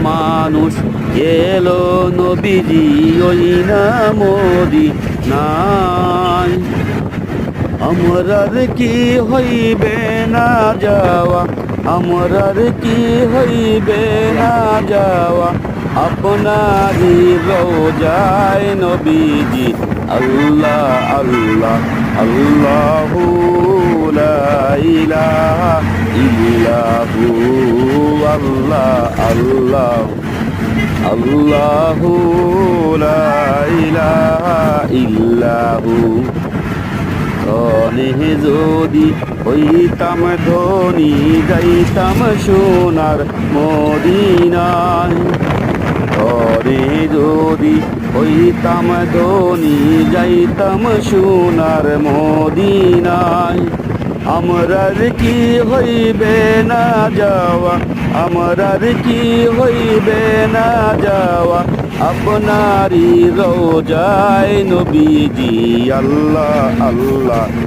মানুষ এলো নবীজি ওই না মদিনায়। আমরার কি হইবে না যাওয়া, আমরার কি হইবে না যাওয়া, আপনারি রোজায় নবীজি। আল্লাহ আল্লাহ আল্লাহু লা ইলাহা ইল্লাহু, আল্লাহ আল্লাহ আল্লাহু লা ইলাহা ইল্লাহু। ধনে যদি হইতাম ধনী, যাইতাম সোনার মদিনায়। ধনে যদি হইতাম ধনী, যাইতাম সোনার মদিনায়। আমরার কি হইবে না যাওয়া, আমরার কি হইবে না যাওয়া, আপনারি রোজায় নবীজি। আল্লাহ আল্লাহ